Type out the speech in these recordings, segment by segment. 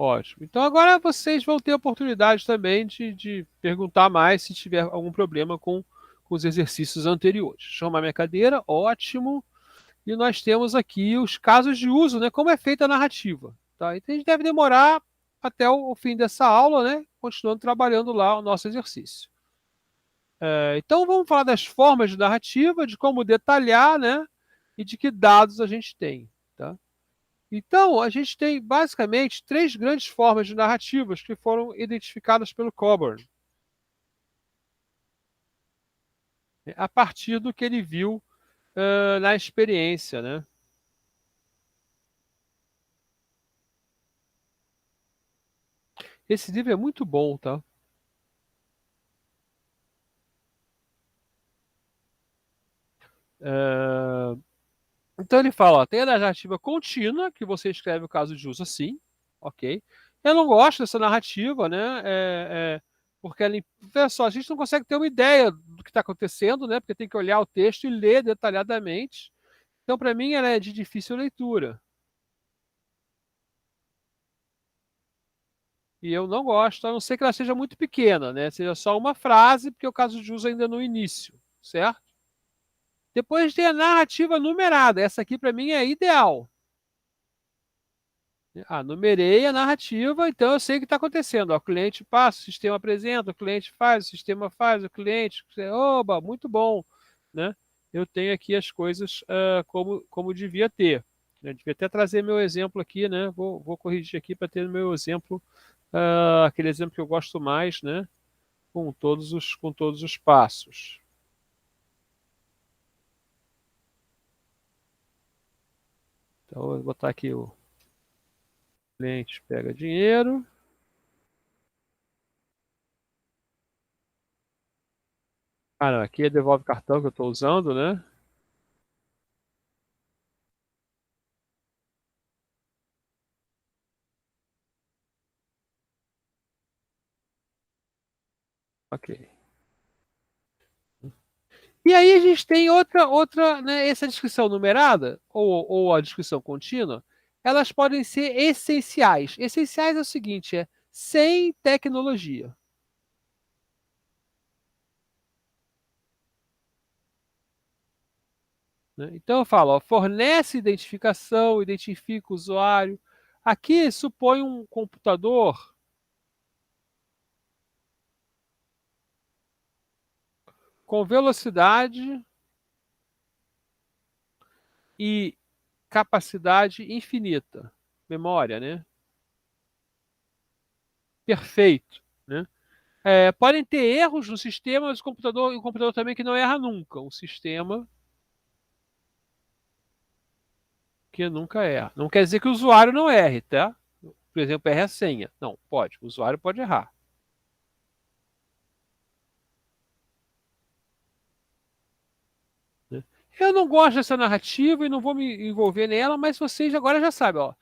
Ótimo. Então agora vocês vão ter a oportunidade também de perguntar mais se tiver algum problema com os exercícios anteriores. Chamar minha cadeira, ótimo. E nós temos aqui os casos de uso, né? Como é feita a narrativa. Tá? Então a gente deve demorar até o fim dessa aula, né? Continuando trabalhando lá o nosso exercício. Então vamos falar das formas de narrativa, de como detalhar, né? E de que dados a gente tem. Tá? Então, a gente tem basicamente três grandes formas de narrativas que foram identificadas pelo Coburn, né, a partir do que ele viu na experiência, né? Esse livro é muito bom, tá? É, Então ele fala, ó, tem a narrativa contínua, que você escreve o caso de uso assim, ok? Eu não gosto dessa narrativa, né? Porque ela, veja só, a gente não consegue ter uma ideia do que está acontecendo, né? Porque tem que olhar o texto e ler detalhadamente. Então, para mim, ela é de difícil leitura. E eu não gosto, a não ser que ela seja muito pequena, né? Seja só uma frase, porque o caso de uso ainda é no início, certo? Depois tem a narrativa numerada. Essa aqui, para mim, é ideal. Numerei a narrativa, então eu sei o que está acontecendo. Ó, o cliente passa, o sistema apresenta, o cliente faz, o sistema faz, o cliente. Oba, muito bom. Né? Eu tenho aqui as coisas como devia ter. Eu devia até trazer meu exemplo aqui, né? Vou corrigir aqui para ter meu exemplo, aquele exemplo que eu gosto mais, né? Com todos os passos. Então, eu vou botar aqui o cliente pega dinheiro. Não, aqui é devolve cartão que eu estou usando, né? Ok. E aí a gente tem outra, né, essa descrição numerada, ou a descrição contínua, elas podem ser essenciais. Essenciais é o seguinte, sem tecnologia. Né? Então eu falo, ó, fornece identificação, identifica o usuário. Aqui supõe um computador com velocidade e capacidade infinita. Memória, né? Perfeito. Né? Podem ter erros no sistema, mas o computador também que não erra nunca. Um sistema que nunca erra. Não quer dizer que o usuário não erre, tá? Por exemplo, erre a senha. Não, pode. O usuário pode errar. Né? Eu não gosto dessa narrativa e não vou me envolver nela, mas vocês agora já sabem, ó.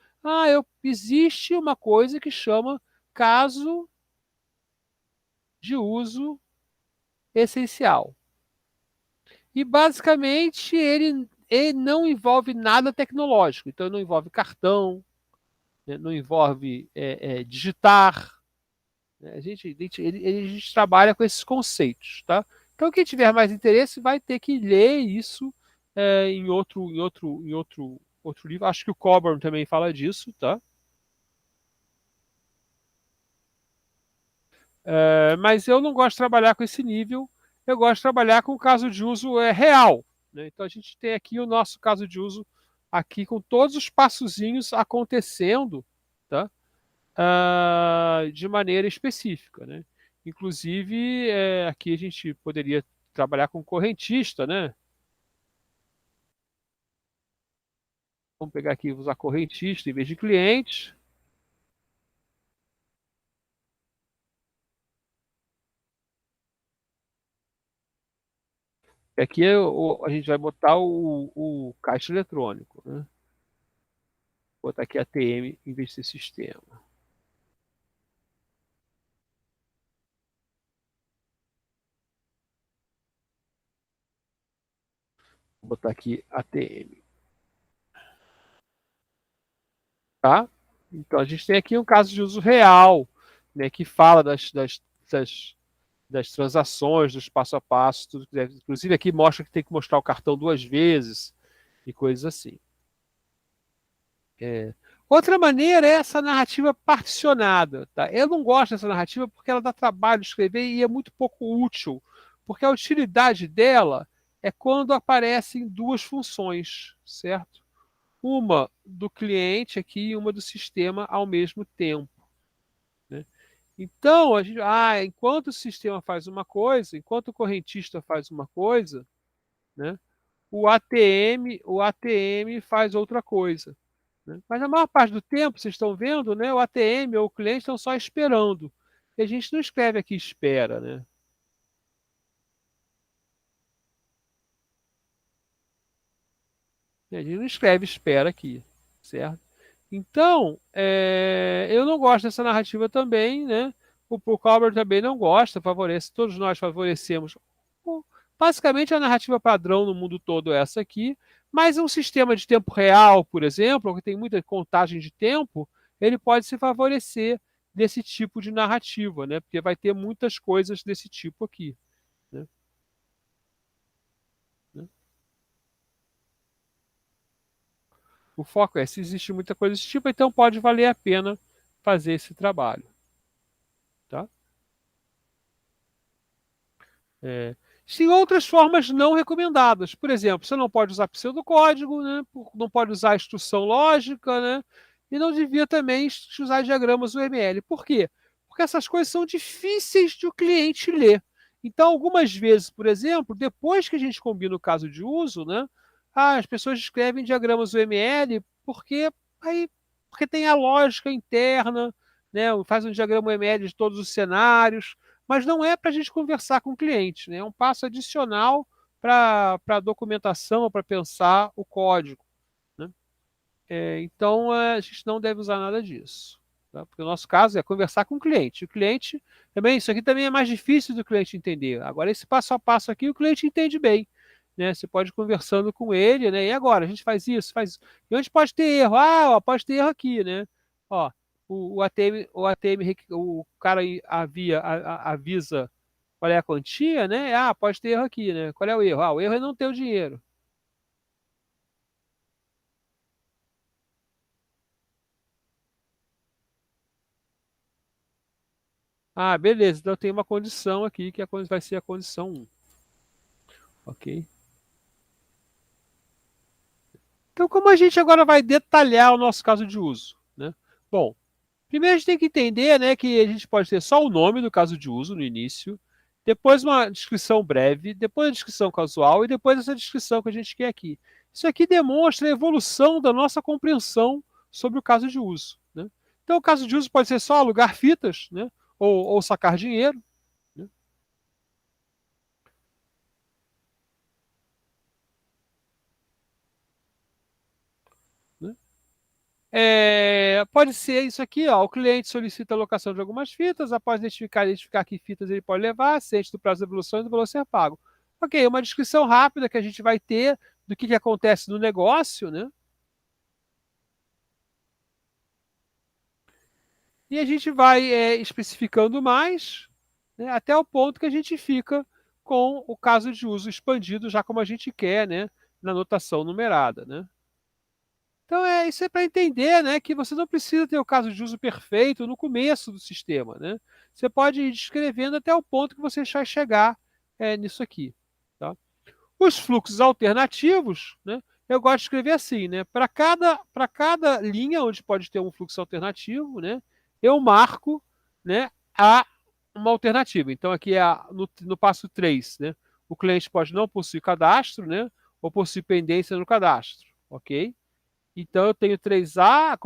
Existe uma coisa que chama caso de uso essencial. E basicamente ele não envolve nada tecnológico. Então não envolve cartão, né? Não envolve digitar. Né? A gente trabalha com esses conceitos, tá? Então quem tiver mais interesse vai ter que ler isso em outro livro. Acho que o Coburn também fala disso, tá? Mas eu não gosto de trabalhar com esse nível. Eu gosto de trabalhar com o caso de uso real. Né? Então a gente tem aqui o nosso caso de uso aqui com todos os passozinhos acontecendo, tá? De maneira específica, né? Inclusive, aqui a gente poderia trabalhar com correntista, né? Vamos pegar aqui, usar correntista em vez de cliente. Aqui a gente vai botar o caixa eletrônico, né? Vou botar aqui ATM em vez de ser sistema. Vou botar aqui ATM, tá? Então, a gente tem aqui um caso de uso real, né, que fala das transações, dos passo a passo, tudo que deve, inclusive aqui mostra que tem que mostrar o cartão 2 vezes e coisas assim. É. Outra maneira é essa narrativa particionada. Tá? Eu não gosto dessa narrativa porque ela dá trabalho de escrever e é muito pouco útil, porque a utilidade dela é quando aparecem duas funções, certo? Uma do cliente aqui e uma do sistema ao mesmo tempo. Né? Então, enquanto o sistema faz uma coisa, enquanto o correntista faz uma coisa, né, o ATM faz outra coisa. Né? Mas a maior parte do tempo, vocês estão vendo, né, o ATM ou o cliente estão só esperando. E a gente não escreve aqui espera, né? A gente não escreve espera aqui, certo? Então, eu não gosto dessa narrativa também, né? O Clauber também não gosta, favorece, todos nós favorecemos. Basicamente, a narrativa padrão no mundo todo é essa aqui, mas um sistema de tempo real, por exemplo, que tem muita contagem de tempo, ele pode se favorecer desse tipo de narrativa, né? Porque vai ter muitas coisas desse tipo aqui. Né? O foco é, se existe muita coisa desse tipo, então pode valer a pena fazer esse trabalho. Tá? É. Tem outras formas não recomendadas. Por exemplo, você não pode usar pseudocódigo, né? Não pode usar instrução lógica, né? E não devia também usar diagramas UML. Por quê? Porque essas coisas são difíceis de o cliente ler. Então, algumas vezes, por exemplo, depois que a gente combina o caso de uso, né? As pessoas escrevem diagramas UML aí, porque tem a lógica interna, né? Faz um diagrama UML de todos os cenários, mas não é para a gente conversar com o cliente, né? É um passo adicional para a documentação, para pensar o código. Né? Então, a gente não deve usar nada disso. Tá? Porque o nosso caso é conversar com o cliente. O cliente, também, isso aqui também é mais difícil do cliente entender. Agora, esse passo a passo aqui, o cliente entende bem. Né? Você pode ir conversando com ele, né? E agora, a gente faz isso, faz isso. E onde pode ter erro? Ó, pode ter erro aqui, né? Ó, o ATM, o cara avisa qual é a quantia, né? Pode ter erro aqui, né? Qual é o erro? O erro é não ter o dinheiro. Beleza. Então tem uma condição aqui que vai ser a condição 1. Ok? Então, como a gente agora vai detalhar o nosso caso de uso? Né? Bom, primeiro a gente tem que entender, né, que a gente pode ter só o nome do caso de uso no início, depois uma descrição breve, depois a descrição casual e depois essa descrição que a gente quer aqui. Isso aqui demonstra a evolução da nossa compreensão sobre o caso de uso. Né? Então, o caso de uso pode ser só alugar fitas, né, ou sacar dinheiro. Né? Né? Pode ser isso aqui, ó, o cliente solicita a locação de algumas fitas, após identificar que fitas ele pode levar, ciente do prazo de evolução e do valor a ser pago. Ok, uma descrição rápida que a gente vai ter do que acontece no negócio, né? E a gente vai especificando mais, né, até o ponto que a gente fica com o caso de uso expandido, já como a gente quer, né, na notação numerada. Né? Então, isso é para entender, né, que você não precisa ter o caso de uso perfeito no começo do sistema. Né? Você pode ir descrevendo até o ponto que você vai chegar nisso aqui. Tá? Os fluxos alternativos, né, eu gosto de escrever assim, né? Para cada linha onde pode ter um fluxo alternativo, né, eu marco, né, uma alternativa. Então, aqui no passo 3, né, o cliente pode não possuir cadastro, né, ou possuir pendência no cadastro. Ok? Então, eu tenho 3A,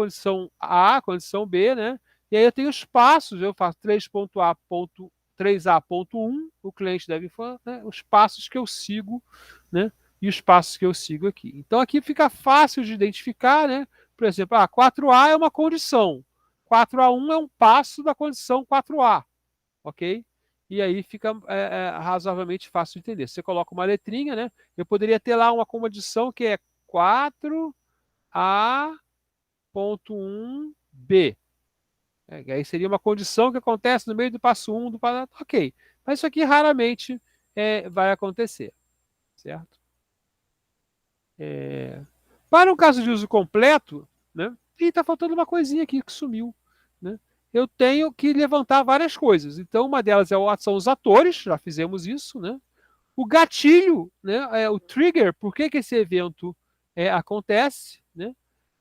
a condição B, né? E aí eu tenho os passos, eu faço 3A.1, o cliente deve falar, né, os passos que eu sigo, né? E os passos que eu sigo aqui. Então, aqui fica fácil de identificar, né? Por exemplo, 4A é uma condição, 4A1 é um passo da condição 4A, ok? E aí fica razoavelmente fácil de entender. Você coloca uma letrinha, né? Eu poderia ter lá uma condição que é 4A ponto 1 B. Aí seria uma condição que acontece no meio do passo 1, do passo... Ok. Mas isso aqui raramente vai acontecer, certo? Para um caso de uso completo, né? E está faltando uma coisinha aqui que sumiu, né? Eu tenho que levantar várias coisas. Então, uma delas são os atores, já fizemos isso, né? O gatilho, né? O trigger, por que, que esse evento acontece, né?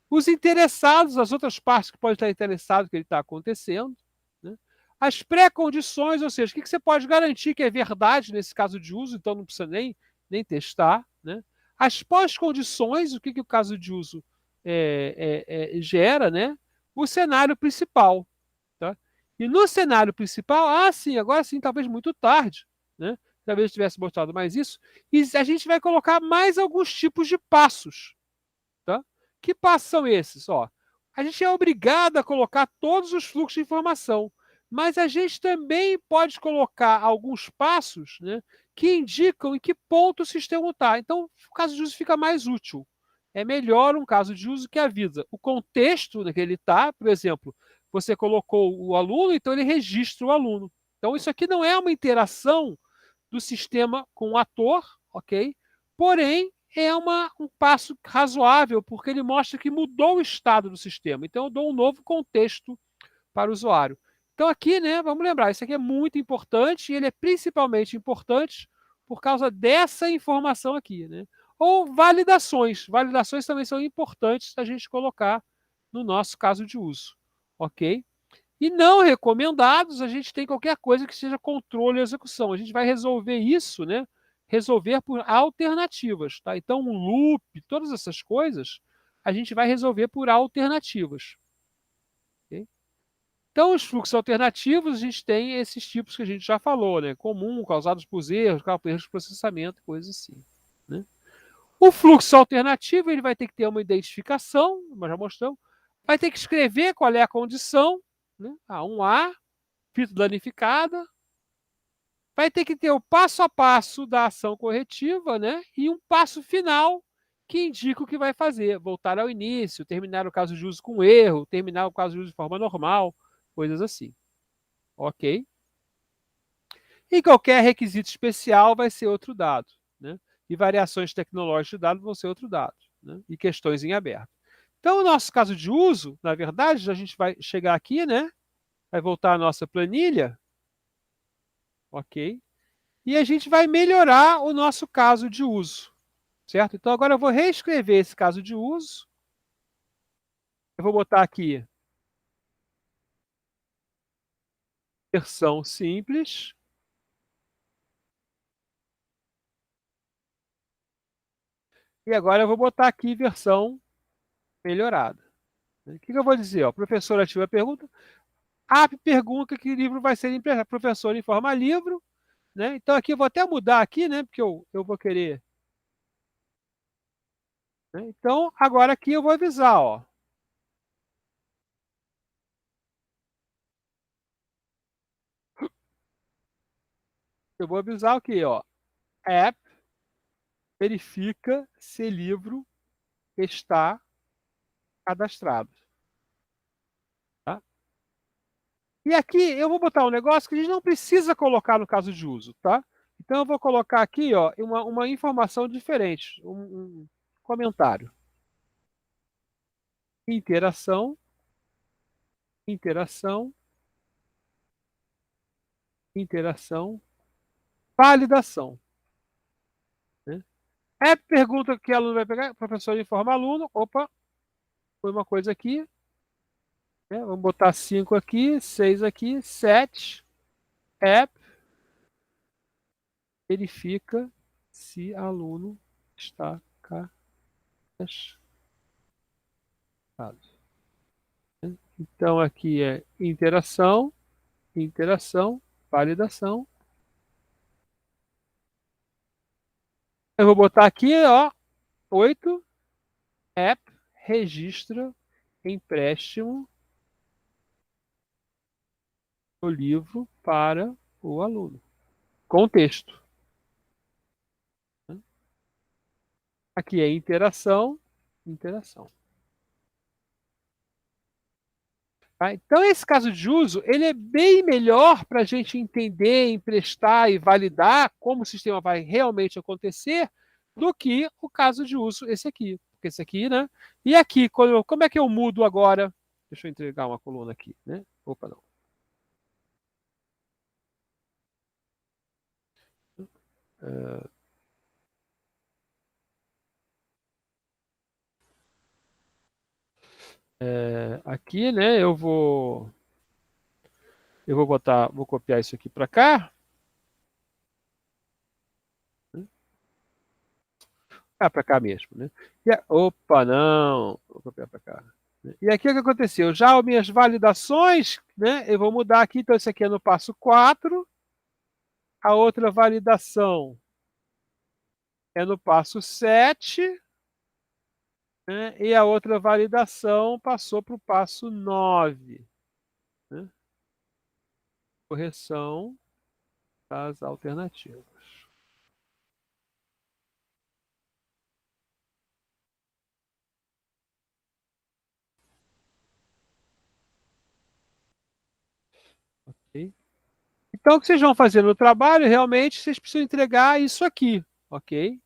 Os interessados, as outras partes que podem estar interessadas que ele está acontecendo, né? As pré-condições, ou seja, o que, que você pode garantir que é verdade nesse caso de uso, então não precisa nem testar, né? As pós-condições, o que, que o caso de uso gera, né? O cenário principal, tá? E no cenário principal, sim, agora sim, talvez muito tarde, né? Talvez eu tivesse mostrado mais isso, e a gente vai colocar mais alguns tipos de passos, tá? Que passos são esses? Ó, a gente é obrigado a colocar todos os fluxos de informação, mas a gente também pode colocar alguns passos, né, que indicam em que ponto o sistema está. Então, o caso de uso fica mais útil. É melhor um caso de uso que avisa o contexto que ele está. Por exemplo, você colocou o aluno, então ele registra o aluno. Então, isso aqui não é uma interação do sistema com o ator, ok? Porém, um passo razoável, porque ele mostra que mudou o estado do sistema. Então, eu dou um novo contexto para o usuário. Então, aqui, né, vamos lembrar, isso aqui é muito importante e ele é principalmente importante por causa dessa informação aqui, né? Ou validações. Validações também são importantes a gente colocar no nosso caso de uso, ok? E não recomendados, a gente tem qualquer coisa que seja controle e execução. A gente vai resolver isso, né? Resolver por alternativas, tá? Então, um loop, todas essas coisas, a gente vai resolver por alternativas. Ok? Então, os fluxos alternativos, a gente tem esses tipos que a gente já falou, né? Comum, causados por erros de processamento, coisas assim, né? O fluxo alternativo, ele vai ter que ter uma identificação, nós já mostramos, vai ter que escrever qual é a condição, né? Um A, fita danificada, vai ter que ter o passo a passo da ação corretiva, né? E um passo final que indica o que vai fazer. Voltar ao início, terminar o caso de uso com erro, terminar o caso de uso de forma normal, coisas assim. Ok? E qualquer requisito especial vai ser outro dado, né? E variações tecnológicas de dado vão ser outro dado, né? E questões em aberto. Então, o nosso caso de uso, na verdade, a gente vai chegar aqui, né? Vai voltar à nossa planilha, ok? E a gente vai melhorar o nosso caso de uso, certo? Então, agora eu vou reescrever esse caso de uso. Eu vou botar aqui versão simples. E agora eu vou botar aqui versão melhorada. O que eu vou dizer? Ó, professor ativa a pergunta. A pergunta que livro vai ser emprestado. Professor informa livro. Né? Então, aqui eu vou até mudar aqui, né? Porque eu vou querer. Né? Então, agora aqui eu vou avisar. Ó. Eu vou avisar o quê? Ó. App verifica se livro está cadastrado. Tá? E aqui eu vou botar um negócio que a gente não precisa colocar no caso de uso, tá? Então eu vou colocar aqui, ó, uma informação diferente, um comentário. Interação, interação, interação, validação. Né? É pergunta que aluno vai pegar, professor informa aluno, opa, foi uma coisa aqui, né? Vamos botar 5 aqui, 6 aqui, 7, app, verifica se aluno está cadastrado. Então, aqui é interação, interação, validação. Eu vou botar aqui, ó, 8, app, registra, empréstimo do livro para o aluno. Contexto. Aqui é interação, interação. Tá? Então, esse caso de uso, ele é bem melhor para a gente entender, emprestar e validar como o sistema vai realmente acontecer do que o caso de uso, esse aqui. Porque esse aqui, né? E aqui, como é que eu mudo agora? Deixa eu entregar uma coluna aqui, né? Opa, não. Aqui, né? Vou copiar isso aqui para cá. Ah, para cá mesmo, né? Opa, não. Vou copiar para cá. E aqui o que aconteceu? Já as minhas validações, né? Eu vou mudar aqui, então isso aqui é no passo 4. A outra validação é no passo 7, né? E a outra validação passou para o passo 9, né? Correção das alternativas. Ok? Então, o que vocês vão fazer no trabalho, realmente, vocês precisam entregar isso aqui, ok?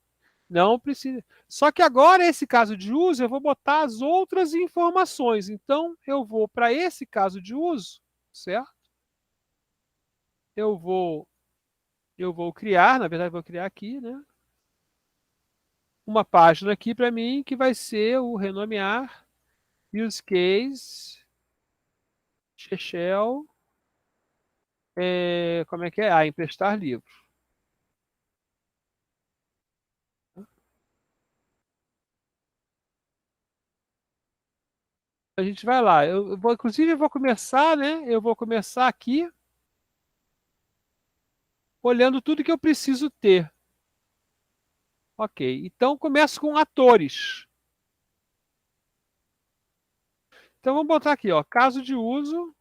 Não precisa. Só que agora, esse caso de uso, eu vou botar as outras informações. Então, eu vou para esse caso de uso, certo? Eu vou, eu vou criar, na verdade, vou criar aqui, né? Uma página aqui para mim que vai ser o renomear use case Shell, como é que é? Emprestar livros. A gente vai lá. Inclusive, eu vou começar, né? Eu vou começar aqui olhando tudo que eu preciso ter. Ok. Então, começo com atores. Então, vamos botar aqui, ó, caso de uso,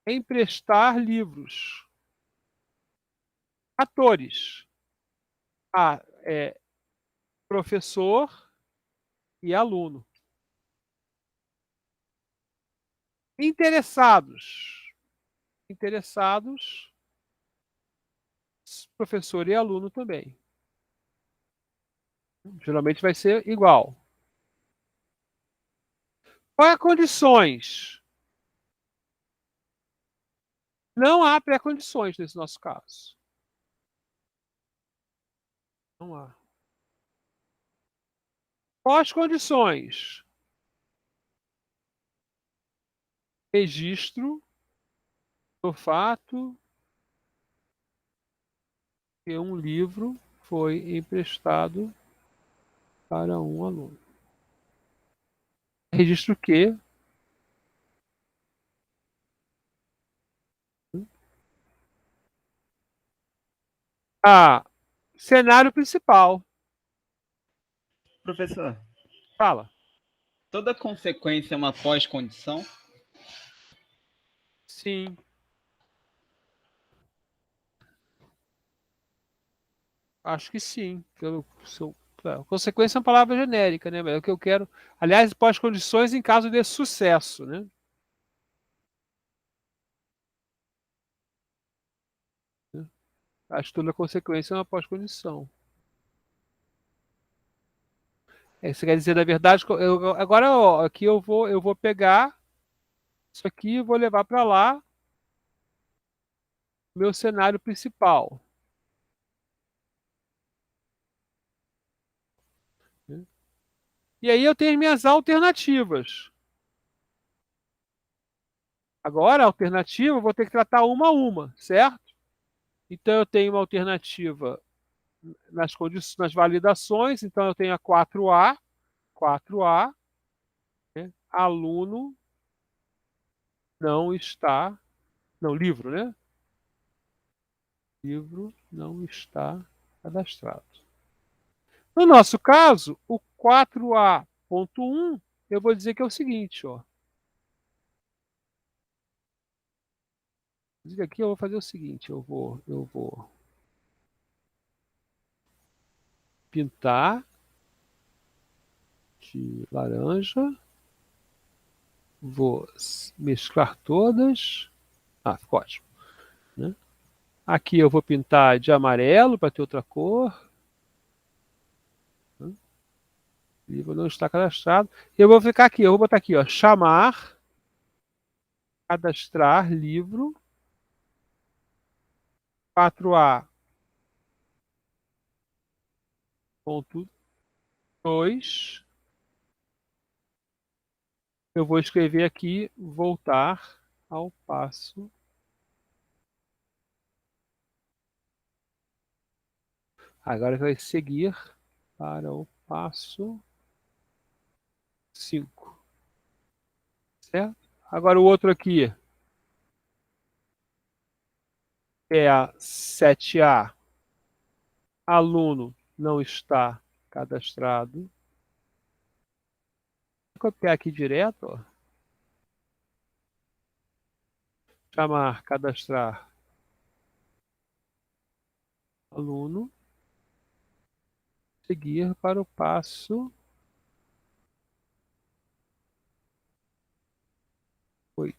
emprestar livros. Atores. É professor e aluno. Interessados. Interessados, professor e aluno também. Geralmente vai ser igual. Qual é as condições? Não há pré-condições nesse nosso caso. Não há. Pós-condições. Registro do fato que um livro foi emprestado para um aluno. Registro que cenário principal. Professor, Fala. toda consequência é uma pós-condição? Sim. Acho que sim. Consequência é uma palavra genérica, né? É o que eu quero. Aliás, pós-condições em caso de sucesso, né? Acho que toda consequência é uma pós-condição. Isso quer dizer, na verdade, agora ó, aqui eu vou pegar isso aqui e vou levar para lá, meu cenário principal, né? E aí eu tenho minhas alternativas. Agora, a alternativa, eu vou ter que tratar uma a uma, certo? Então, eu tenho uma alternativa nas validações, então eu tenho a 4A, né? Aluno não está, não, livro, né? Livro não está cadastrado. No nosso caso, o 4A.1, eu vou dizer que é o seguinte, ó. Aqui eu vou fazer o seguinte, eu vou pintar de laranja Vou mesclar todas. Ah, ficou ótimo, né? Aqui eu vou pintar de amarelo para ter outra cor. O livro não está cadastrado. Eu vou ficar aqui, eu vou botar aqui, ó, chamar, cadastrar livro 4A ponto 2. Eu vou escrever aqui voltar ao passo. Agora vai seguir para o passo 5, certo? Agora o outro aqui é a 7A. Aluno não está cadastrado. Vou copiar aqui direto, ó. Chamar, cadastrar aluno, seguir para o passo 8.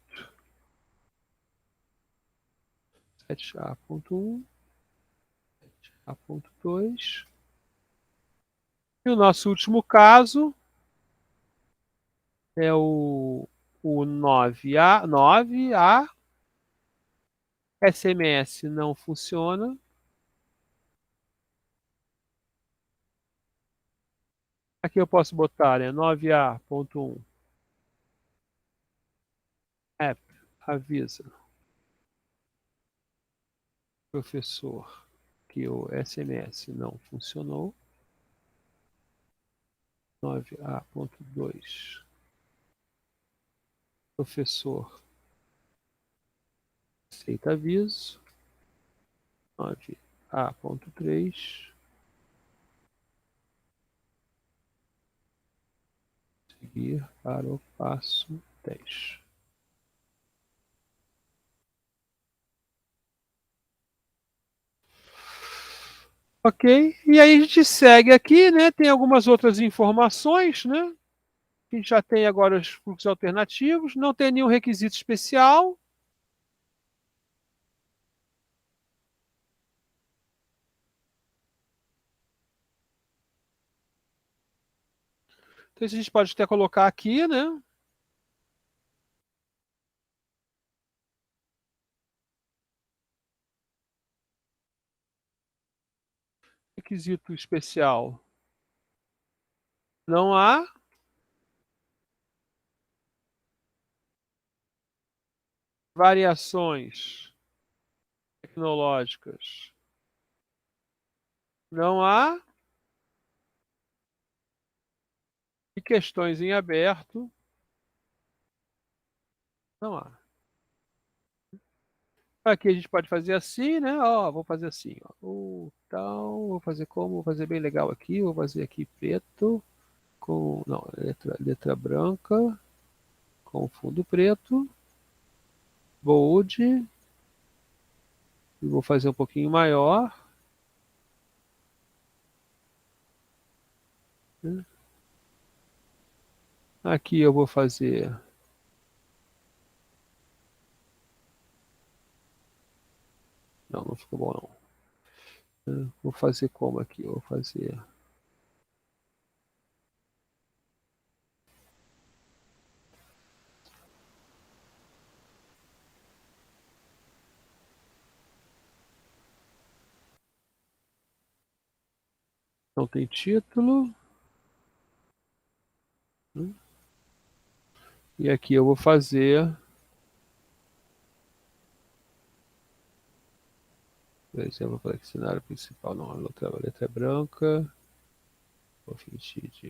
7A.1, 7A.2. E o nosso último caso é o 9A. SMS não funciona. Aqui eu posso botar, né, 9A.1. App avisa professor que o SMS não funcionou. 9A.2. Professor aceita aviso. 9A.3. Seguir para o passo 10. Ok, e aí a gente segue aqui, né? Tem algumas outras informações, né? A gente já tem agora os fluxos alternativos, não tem nenhum requisito especial. Então, isso a gente pode até colocar aqui, né? Requisito especial. Não há. Variações tecnológicas. Não há. E questões em aberto. Não há. Aqui a gente pode fazer assim, né? Ó, vou fazer assim, ó. Então, vou fazer como? Vou fazer bem legal aqui. Vou fazer aqui preto com, não, letra branca com fundo preto, bold. E vou fazer um pouquinho maior, né? Aqui eu vou fazer. Não, não ficou bom não. Vou fazer como aqui? Eu vou fazer. Não tem título, né? E aqui eu vou fazer, por exemplo, para que cenário principal não, a letra é branca. Vou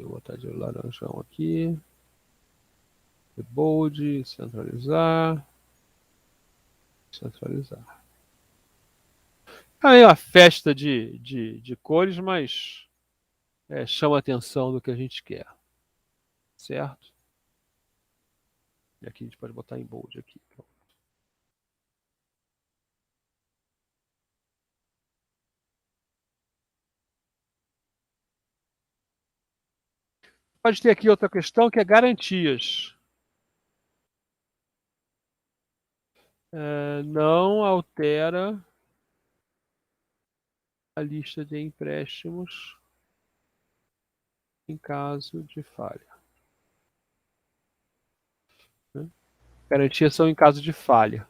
botar de laranjão aqui. Bold, centralizar. Centralizar. Aí é uma festa de cores, mas chama a atenção do que a gente quer, certo? E aqui a gente pode botar em bold aqui. Pode ter aqui outra questão que é garantias. não altera a lista de empréstimos em caso de falha. Né? Garantias são em caso de falha.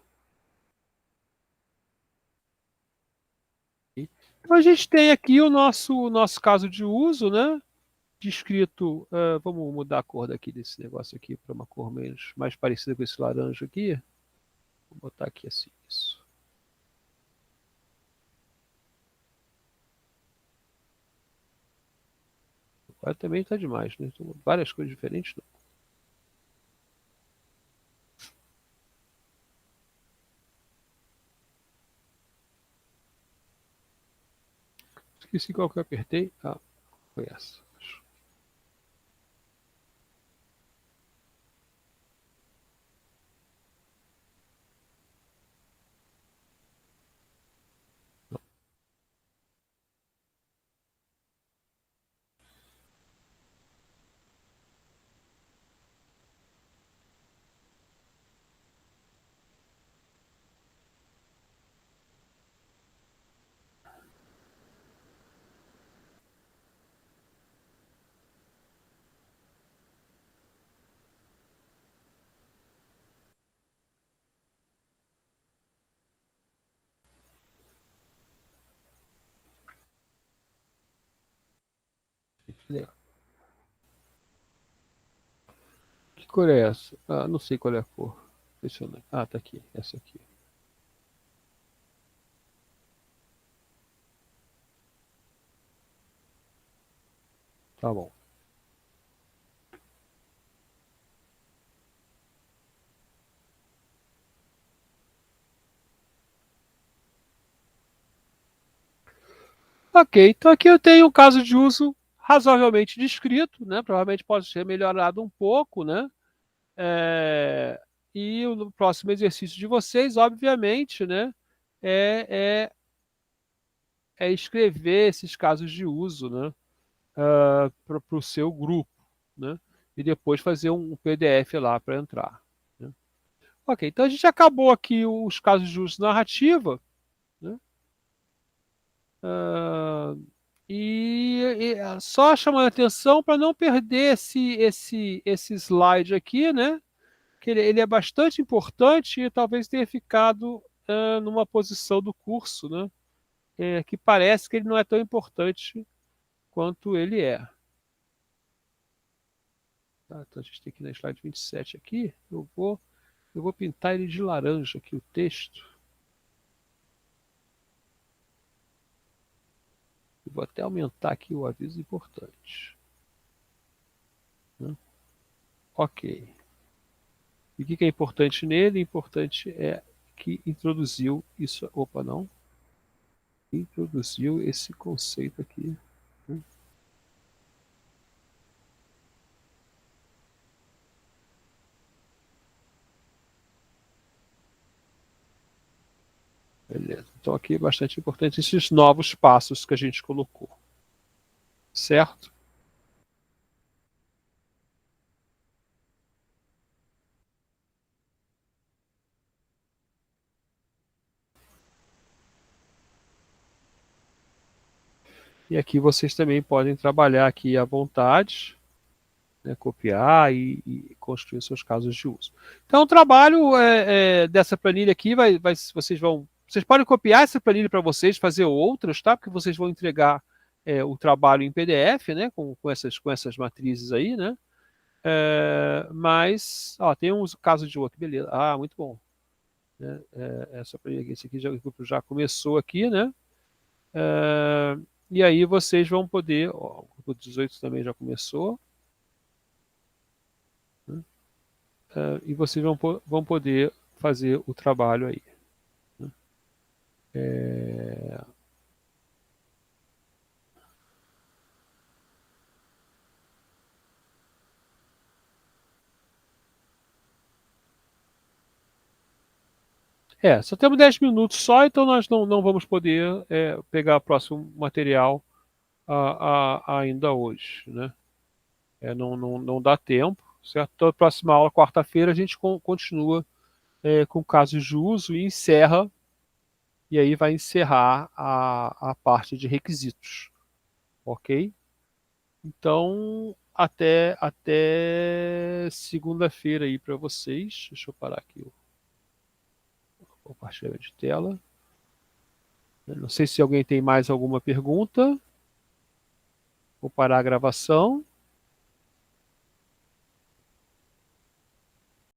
Então a gente tem aqui o nosso caso de uso, né? Descrito. Vamos mudar a cor daqui desse negócio aqui para uma cor mais parecida com esse laranja aqui. Vou botar aqui assim, isso. Agora também está demais, né? Então, várias cores diferentes. Não. Esqueci qual que eu apertei. Ah, foi essa. Legal. Que cor é essa? Ah, não sei qual é a cor. Impressionante. Ah, tá aqui. Essa aqui. Tá bom. Ok, então aqui eu tenho um caso de uso razoavelmente descrito, né? Provavelmente pode ser melhorado um pouco, né? É, e o próximo exercício de vocês, obviamente, né? É, é escrever esses casos de uso, né? Para o seu grupo, né? E depois fazer um PDF lá para entrar. Né? Ok, então a gente acabou aqui os casos de uso narrativa, né? Ah, só chamando a atenção para não perder esse slide aqui, né? Que ele é bastante importante e talvez tenha ficado numa posição do curso, né? Que parece que ele não é tão importante quanto ele é. Tá, então a gente tem que ir na slide 27 aqui. Eu vou pintar ele de laranja aqui, o texto. Eu vou até aumentar aqui o aviso importante. Né? Ok. E o que é importante nele? Importante é que introduziu isso. Opa, não. Introduziu esse conceito aqui. Né? Beleza. Então aqui é bastante importante esses novos passos que a gente colocou. Certo? E aqui vocês também podem trabalhar aqui à vontade, né, copiar e construir seus casos de uso. Então, o trabalho dessa planilha aqui vocês podem copiar essa planilha para vocês, fazer outras, tá? Porque vocês vão entregar o trabalho em PDF, né? Com essas matrizes aí, né? Mas, ó, tem uns casos de outro, beleza. Ah, muito bom. Né? Essa planilha aqui, esse aqui o grupo já começou aqui, né? E aí vocês vão poder, ó, o grupo 18 também já começou, né? E vocês vão poder fazer o trabalho aí. Né? Só temos 10 minutos só, então nós não vamos poder pegar o próximo material ainda hoje. Né? Não dá tempo, certo? Então, a próxima aula, quarta-feira, a gente continua com casos de uso e encerra, e aí vai encerrar a parte de requisitos, ok? Então, até segunda-feira aí para vocês. Deixa eu parar aqui o compartilhamento de tela. Eu não sei se alguém tem mais alguma pergunta. Vou parar a gravação.